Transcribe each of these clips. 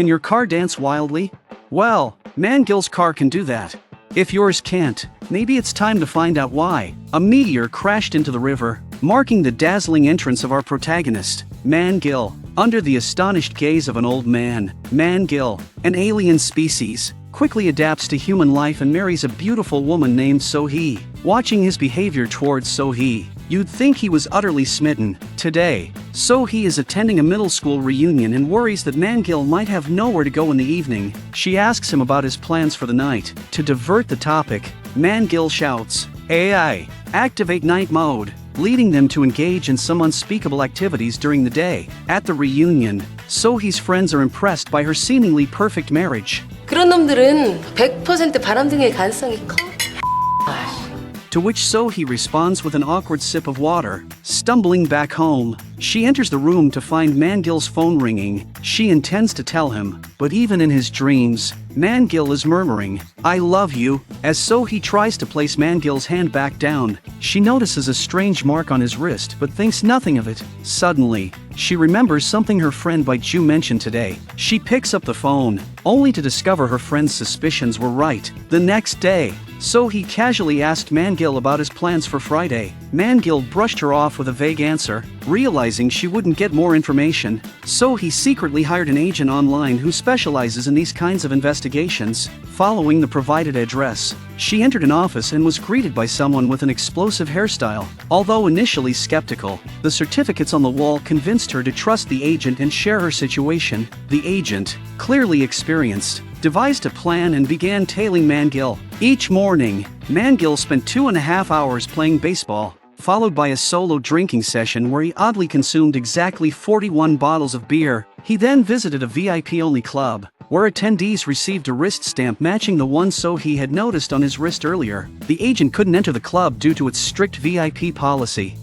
Can your car dance wildly? Well, Man-Gil's car can do that. If yours can't, maybe it's time to find out why. A meteor crashed into the river, marking the dazzling entrance of our protagonist, Man-Gil. Under the astonished gaze of an old man, Man-Gil, an alien species, quickly adapts to human life and marries a beautiful woman named So-hee. Watching his behavior towards So-hee, you'd think he was utterly smitten. Today, So-hee is attending a middle school reunion and worries that Man-Gil might have nowhere to go in the evening. She asks him about his plans for the night. To divert the topic, Man-Gil shouts, "AI, activate night mode," leading them to engage in some unspeakable activities during the day. At the reunion, So-hee's friends are impressed by her seemingly perfect marriage. 그런 놈들은 100% 바람둥이의 가능성이 커. To which So-hee responds with an awkward sip of water. Stumbling back home, she enters the room to find Man-Gil's phone ringing. She intends to tell him, but even in his dreams, Man-Gil is murmuring, "I love you." As So-hee tries to place Man-Gil's hand back down, she notices a strange mark on his wrist but thinks nothing of it. Suddenly, she remembers something her friend Baiju mentioned today. She picks up the phone, only to discover her friend's suspicions were right. The next day, So-hee casually asked Man-Gil about his plans for Friday. Man-Gil brushed her off with a vague answer. Realizing she wouldn't get more information, So-hee secretly hired an agent online who specializes in these kinds of investigations. Following the provided address, she entered an office and was greeted by someone with an explosive hairstyle. Although initially skeptical, the certificates on the wall convinced her to trust the agent and share her situation. The agent, clearly experienced, devised a plan and began tailing Man-Gil. Each morning, Man-Gil spent 2.5 hours playing baseball, followed by a solo drinking session where he oddly consumed exactly 41 bottles of beer. He then visited a VIP-only club, where attendees received a wrist stamp matching the one So-hee had noticed on his wrist earlier. The agent couldn't enter the club due to its strict VIP policy.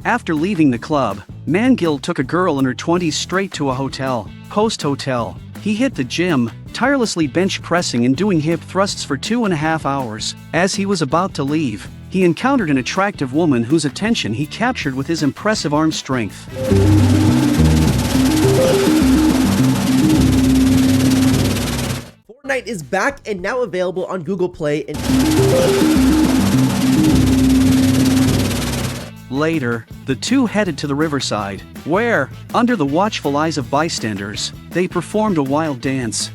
After leaving the club, Man-Gil took a girl in her 20s straight to a hotel. Post-hotel, he hit the gym, tirelessly bench pressing and doing hip thrusts for 2.5 hours. As he was about to leave, he encountered an attractive woman whose attention he captured with his impressive arm strength. Fortnite is back and now available on Google Play and Later, the two headed to the riverside, where, under the watchful eyes of bystanders, they performed a wild dance.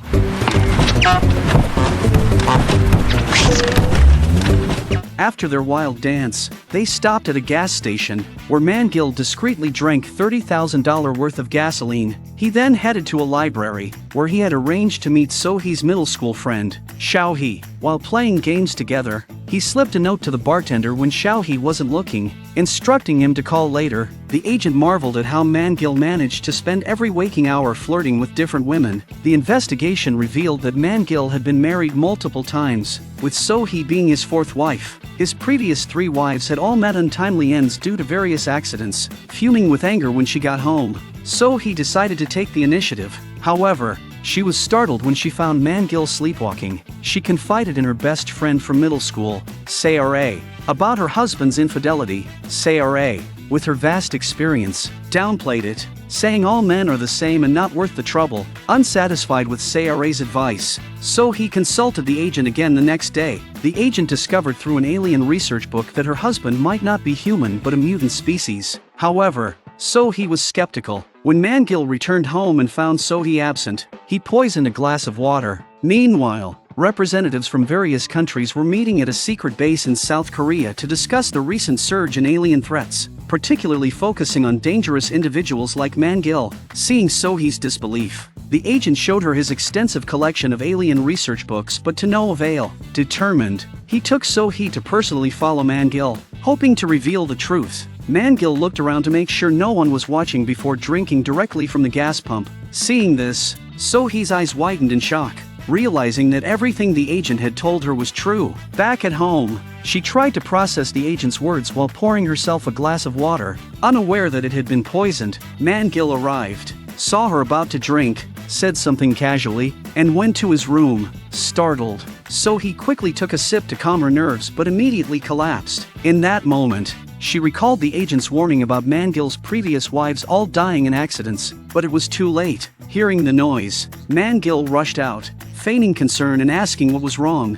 After their wild dance, they stopped at a gas station, where Man-Gil discreetly drank $30,000 worth of gasoline. He then headed to a library, where he had arranged to meet So-hee's middle school friend, Xiao-hee. While playing games together, he slipped a note to the bartender when Xiao-hee wasn't looking, instructing him to call later. The agent marveled at how Man-Gil managed to spend every waking hour flirting with different women. The investigation revealed that Man-Gil had been married multiple times, with So-hee being his fourth wife. His previous 3 wives had all met untimely ends due to various accidents. Fuming with anger when she got home, So-hee decided to take the initiative. However, she was startled when she found Man-Gil sleepwalking. She confided in her best friend from middle school, Sayara, about her husband's infidelity. Sayara, with her vast experience, downplayed it, saying all men are the same and not worth the trouble. Unsatisfied with Sayara's advice, So-hee consulted the agent again the next day. The agent discovered through an alien research book that her husband might not be human but a mutant species. However, So-hee was skeptical. When Man-Gil returned home and found So-hee absent, he poisoned a glass of water. Meanwhile, representatives from various countries were meeting at a secret base in South Korea to discuss the recent surge in alien threats, particularly focusing on dangerous individuals like Man-Gil. Seeing So-hee's disbelief, the agent showed her his extensive collection of alien research books, but to no avail. Determined, he took So-hee to personally follow Man-Gil, hoping to reveal the truth. Man-Gil looked around to make sure no one was watching before drinking directly from the gas pump. Seeing this, So-hee's eyes widened in shock, realizing that everything the agent had told her was true. Back at home, she tried to process the agent's words while pouring herself a glass of water. Unaware that it had been poisoned, Man-Gil arrived, saw her about to drink, said something casually, and went to his room, startled. So-hee quickly took a sip to calm her nerves but immediately collapsed. In that moment, She recalled the agent's warning about Mangil's previous wives all dying in accidents, but it was too late. Hearing the noise, Mangil rushed out, feigning concern and asking what was wrong.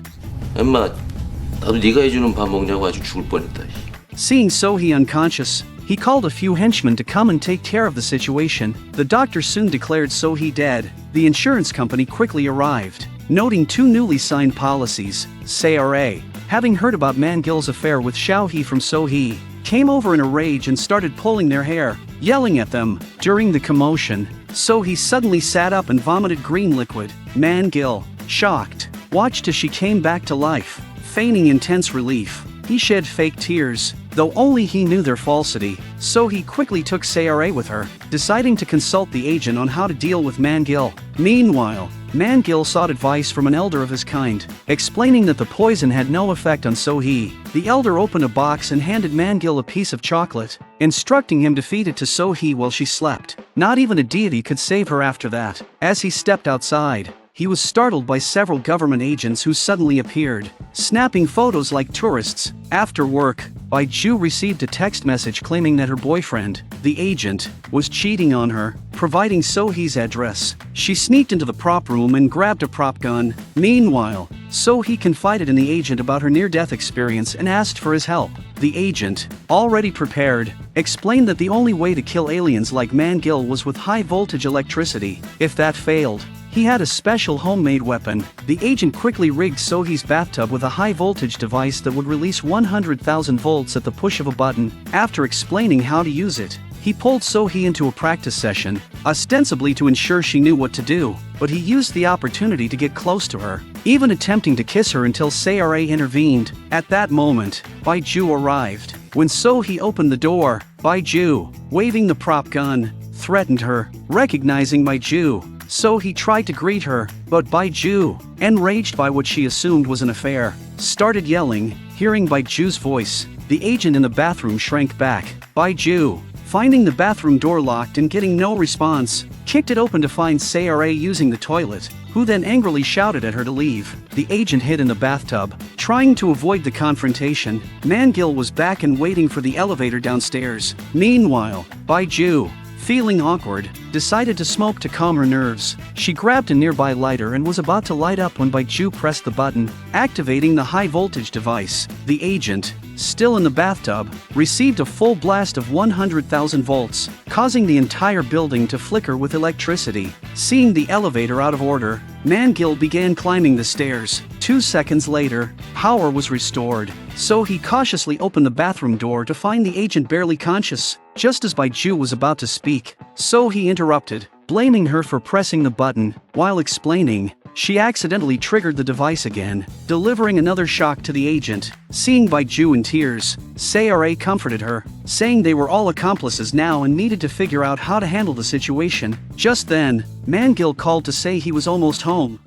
엄마, 나도 네가 해주는 밥 먹냐고 아주 죽을 뻔했다. Seeing Sohee unconscious, he called a few henchmen to come and take care of the situation. The doctor soon declared Sohee dead. The insurance company quickly arrived, noting two newly signed policies. CRA, having heard about Mangil's affair with Xiaohee from Sohee, came over in a rage and started pulling their hair, yelling at them. During the commotion, Sohee suddenly sat up and vomited green liquid. Mangil, shocked, watched as she came back to life, feigning intense relief. He shed fake tears, though only he knew their falsity, so he quickly took CRA with her, deciding to consult the agent on how to deal with Mangil. Meanwhile, Mangil sought advice from an elder of his kind, explaining that the poison had no effect on Sohee. The elder opened a box and handed Mangil a piece of chocolate, instructing him to feed it to Sohee while she slept. Not even a deity could save her after that. As he stepped outside, he was startled by several government agents who suddenly appeared, snapping photos like tourists. After work, Baiju received a text message claiming that her boyfriend, the agent, was cheating on her, providing Sohee's address. She sneaked into the prop room and grabbed a prop gun. Meanwhile, Sohee confided in the agent about her near-death experience and asked for his help. The agent, already prepared, explained that the only way to kill aliens like Mangil was with high-voltage electricity. If that failed, he had a special homemade weapon. The agent quickly rigged Sohee's bathtub with a high-voltage device that would release 100,000 volts at the push of a button. After explaining how to use it, he pulled Sohee into a practice session, ostensibly to ensure she knew what to do, but he used the opportunity to get close to her, even attempting to kiss her until CRA intervened. At that moment, Baiju arrived. When Sohee opened the door, Baiju, waving the prop gun, threatened her. Recognizing Baiju, Sohee tried to greet her, but Baiju, enraged by what she assumed was an affair, started yelling. Hearing Baiju's voice, the agent in the bathroom shrank back. Baiju, finding the bathroom door locked and getting no response, kicked it open to find CRA using the toilet, who then angrily shouted at her to leave. The agent hid in the bathtub, trying to avoid the confrontation. Mangil was back and waiting for the elevator downstairs. Meanwhile, Baiju, feeling awkward, decided to smoke to calm her nerves. She grabbed a nearby lighter and was about to light up when Baiju pressed the button, activating the high-voltage device. The agent, still in the bathtub, received a full blast of 100,000 volts, causing the entire building to flicker with electricity. Seeing the elevator out of order, Mangil began climbing the stairs. 2 seconds later, power was restored, so he cautiously opened the bathroom door to find the agent barely conscious. Just as Baiju was about to speak, Sohee interrupted, blaming her for pressing the button. While explaining, she accidentally triggered the device again, delivering another shock to the agent. Seeing Baiju in tears, CRA comforted her, saying they were all accomplices now and needed to figure out how to handle the situation. Just then, Mangil called to say he was almost home.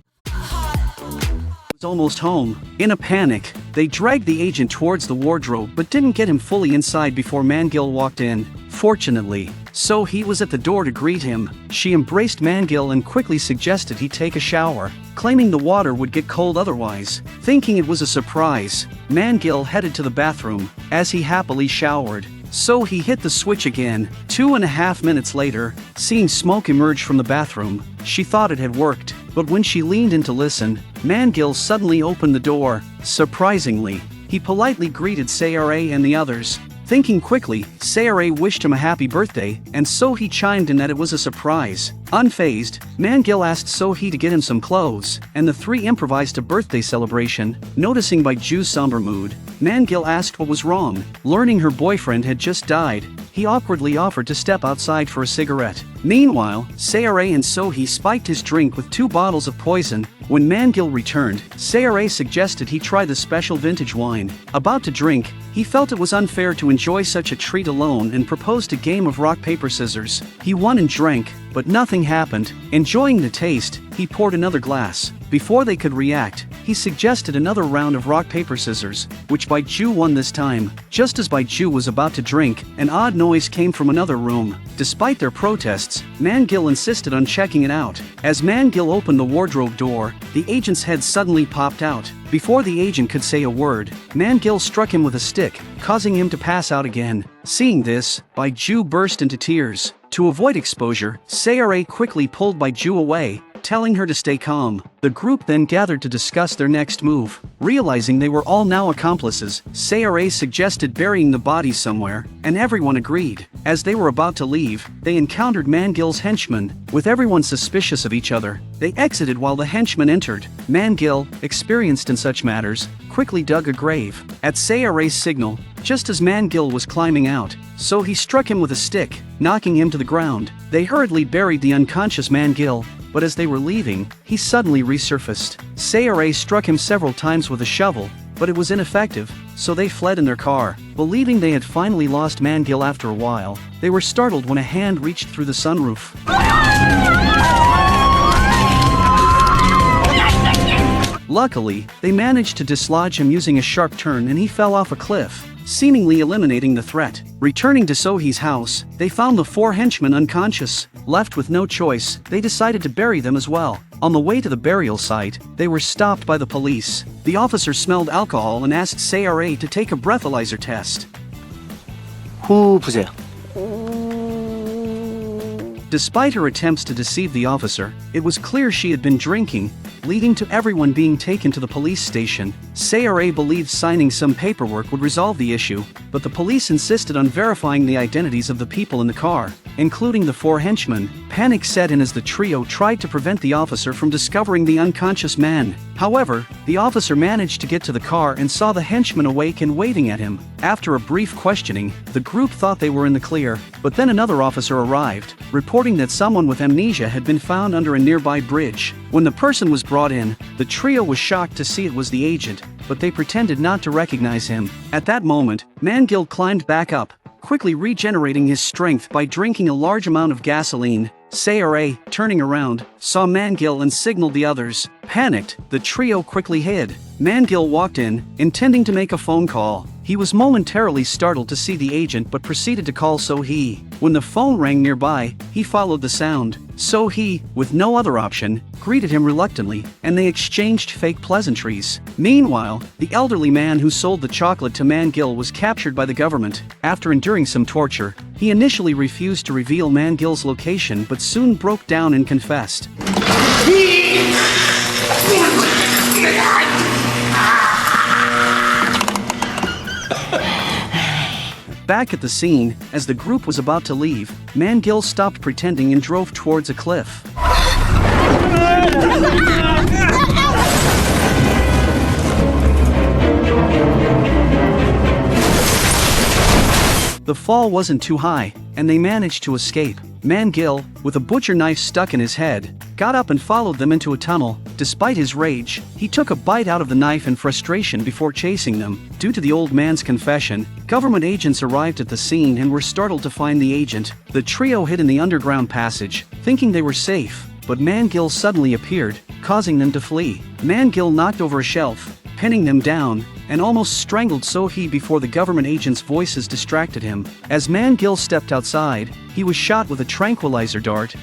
In a panic, they dragged the agent towards the wardrobe but didn't get him fully inside before Mangil walked in. Fortunately, Sohee was at the door to greet him. She embraced Mangil and quickly suggested he take a shower, claiming the water would get cold otherwise. Thinking it was a surprise, Mangil headed to the bathroom. As he happily showered, Sohee hit the switch again. 2.5 minutes later, seeing smoke emerge from the bathroom, she thought it had worked, but when she leaned in to listen, Mangil suddenly opened the door. Surprisingly, he politely greeted CRA and the others. Thinking quickly, CRA wished him a happy birthday, and Sohee chimed in that it was a surprise. Unfazed, Mangil asked Sohee to get him some clothes, and the three improvised a birthday celebration. Noticing Baiju's somber mood, Mangil asked what was wrong. Learning her boyfriend had just died, he awkwardly offered to step outside for a cigarette. Meanwhile, CRA and Sohee spiked his drink with 2 bottles of poison. When Mangil returned, CRA suggested he try the special vintage wine. About to drink, he felt it was unfair to enjoy such a treat alone and proposed a game of rock paper scissors. He won and drank, but nothing happened. Enjoying the taste, he poured another glass. Before they could react, he he suggested another round of rock paper scissors, which Baiju won this time. Just as Baiju was about to drink, an odd noise came from another room. Despite their protests, Man-gil insisted on checking it out. As Man-gil opened the wardrobe door, the agent's head suddenly popped out. Before the agent could say a word, Man-gil struck him with a stick, causing him to pass out again. Seeing this, Baiju burst into tears. To avoid exposure, Sayare quickly pulled Baiju away, telling her to stay calm. The group then gathered to discuss their next move. Realizing they were all now accomplices, Sayare suggested burying the bodies somewhere, and everyone agreed. As they were about to leave, they encountered Man-gil's henchmen. With everyone suspicious of each other, they exited while the henchmen entered. Man-gil, experienced in such matters, quickly dug a grave. At Sayare's signal, just as Man-gil was climbing out, so he struck him with a stick, knocking him to the ground. They hurriedly buried the unconscious Man-gil, but as they were leaving, he suddenly resurfaced. Sayare struck him several times with a shovel, but it was ineffective, so they fled in their car. Believing they had finally lost Man-gil after a while, they were startled when a hand reached through the sunroof. Luckily, they managed to dislodge him using a sharp turn and he fell off a cliff, seemingly eliminating the threat. Returning to Sohee's house, they found the 4 henchmen unconscious. Left with no choice, they decided to bury them as well. On the way to the burial site, they were stopped by the police. The officer smelled alcohol and asked Sayare to take a breathalyzer test. 후 보세요. Despite her attempts to deceive the officer, it was clear she had been drinking, leading to everyone being taken to the police station. Sayare believed signing some paperwork would resolve the issue, but the police insisted on verifying the identities of the people in the car, including the 4 henchmen. Panic set in as the trio tried to prevent the officer from discovering the unconscious man. However, the officer managed to get to the car and saw the henchmen awake and waving at him. After a brief questioning, the group thought they were in the clear, but then another officer arrived, reporting that someone with amnesia had been found under a nearby bridge. When the person was brought in, the trio was shocked to see it was the agent, but they pretended not to recognize him. At that moment, Man-gil climbed back up, quickly regenerating his strength by drinking a large amount of gasoline. Sayare, turning around, saw Man-gil and signaled the others. Panicked, the trio quickly hid. Man-gil walked in, intending to make a phone call. He was momentarily startled to see the agent but proceeded to call Sohee. When the phone rang nearby, he followed the sound. Sohee, with no other option, greeted him reluctantly, and they exchanged fake pleasantries. Meanwhile, the elderly man who sold the chocolate to Man-gil was captured by the government. After enduring some torture, he initially refused to reveal Man-gil's location but soon broke down and confessed. Back at the scene, as the group was about to leave, Man-gil stopped pretending and drove towards a cliff. The fall wasn't too high, and they managed to escape. Man-gil, with a butcher knife stuck in his head, got up and followed them into a tunnel. Despite his rage, he took a bite out of the knife in frustration before chasing them. Due to the old man's confession, government agents arrived at the scene and were startled to find the agent. The trio hid in the underground passage, thinking they were safe, but Man-gil suddenly appeared, causing them to flee. Man-gil knocked over a shelf, pinning them down, and almost strangled Sohee before the government agents' voices distracted him. As Man-gil stepped outside, he was shot with a tranquilizer dart.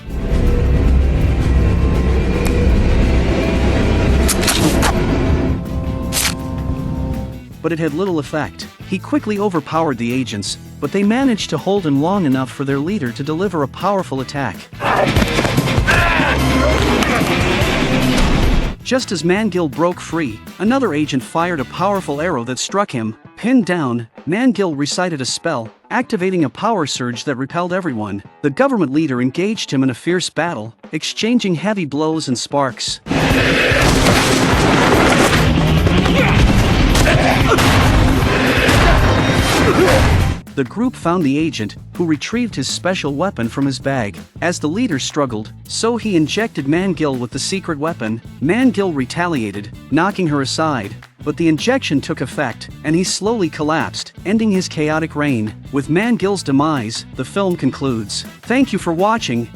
But it had little effect. He quickly overpowered the agents, but they managed to hold him long enough for their leader to deliver a powerful attack. Just as Man-gil broke free, another agent fired a powerful arrow that struck him. Pinned down, Man-gil recited a spell, activating a power surge that repelled everyone. The government leader engaged him in a fierce battle, exchanging heavy blows and sparks. The group found the agent, who retrieved his special weapon from his bag. As the leader struggled, Sohee injected Man-gil with the secret weapon. Man-gil retaliated, knocking her aside, but the injection took effect, and he slowly collapsed, ending his chaotic reign. With Man-gil's demise, the film concludes. Thank you for watching.